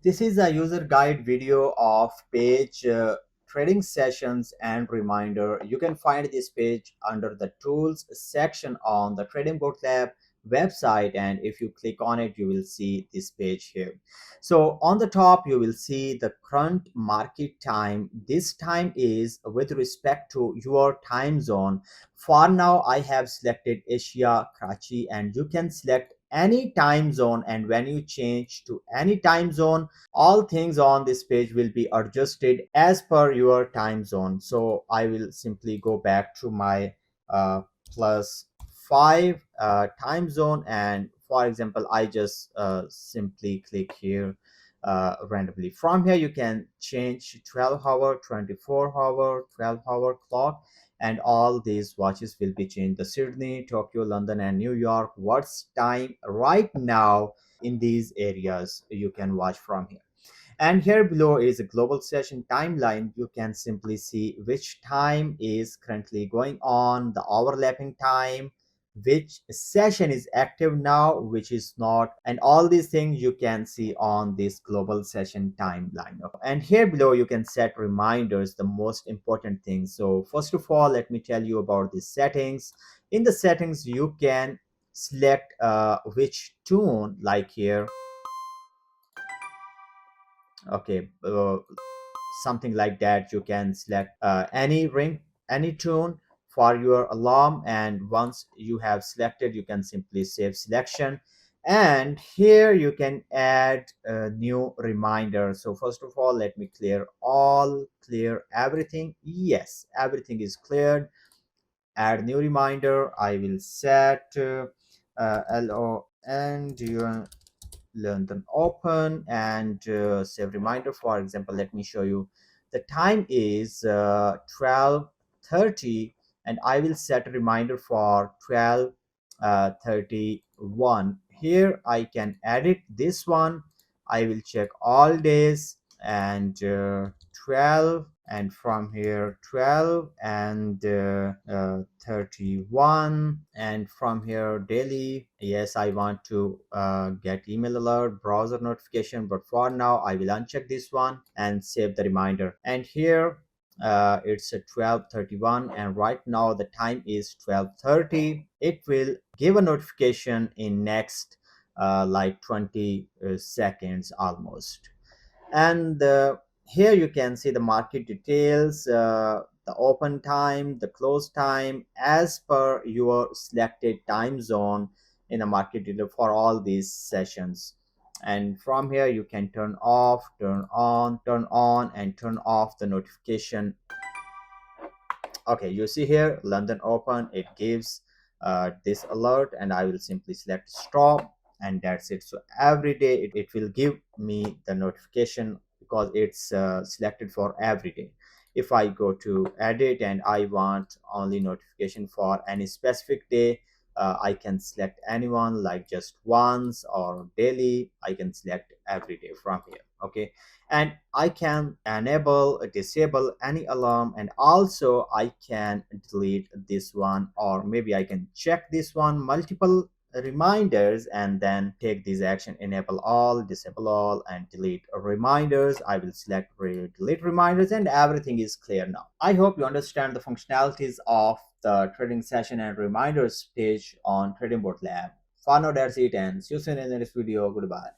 This is a user guide video of page trading sessions and reminder. You can find this page under the tools section on the TradingBotlab website, and if you click on it you will see this page here. So on the top you will see the current market time. This time is with respect to your time zone. For now I have selected Asia Karachi, and you can select any time zone, and when you change to any time zone all things on this page will be adjusted as per your time zone. So I will simply go back to my +5 time zone, and for example I just simply click here randomly. From here you can change 12-hour, 24-hour, 12-hour clock, and all these watches will be changed. The Sydney, Tokyo, London, and New York, what's time right now in these areas you can watch from here. And here below is a global session timeline. You can simply see which time is currently going on, the overlapping time, which session is active now, which is not, and all these things you can see on this global session timeline. And here below you can set reminders, the most important thing. So first of all, let me tell you about the settings. In the settings you can select which tune, like here, okay, something like that. You can select any ring, any tune for your alarm, and once you have selected you can simply save selection. And here you can add a new reminder. So first of all, let me clear everything. Yes, everything is cleared. Add new reminder. I will set LO and you London Open, and save reminder. For example, let me show you. The time is 12:30, and I will set a reminder for 12:31. Here I can edit this one. I will check all days, and 12, and from here 12 and 31, and from here daily. Yes, I want to get email alert, browser notification, but for now I will uncheck this one and save the reminder. And here it's at 12:31, and right now the time is 12:30. It will give a notification in next like 20 seconds almost. And here you can see the market details, the open time, the close time as per your selected time zone in the market detail for all these sessions. And from here you can turn off, turn on, and turn off the notification. Okay, you see here London Open, it gives this alert, and I will simply select stop, and that's it. So every day it will give me the notification because it's selected for every day. If I go to edit and I want only notification for any specific day, I can select anyone, like just once or daily. I can select every day from here. Okay, and I can enable or disable any alarm, and also I can delete this one, or maybe I can check this one multiple reminders and then take this action: enable all, disable all, and delete reminders. I will select delete reminders, and everything is clear now. I hope you understand the functionalities of the trading session and reminders page on TradingBotlab. For now, that's it, and see you soon in the next video. Goodbye.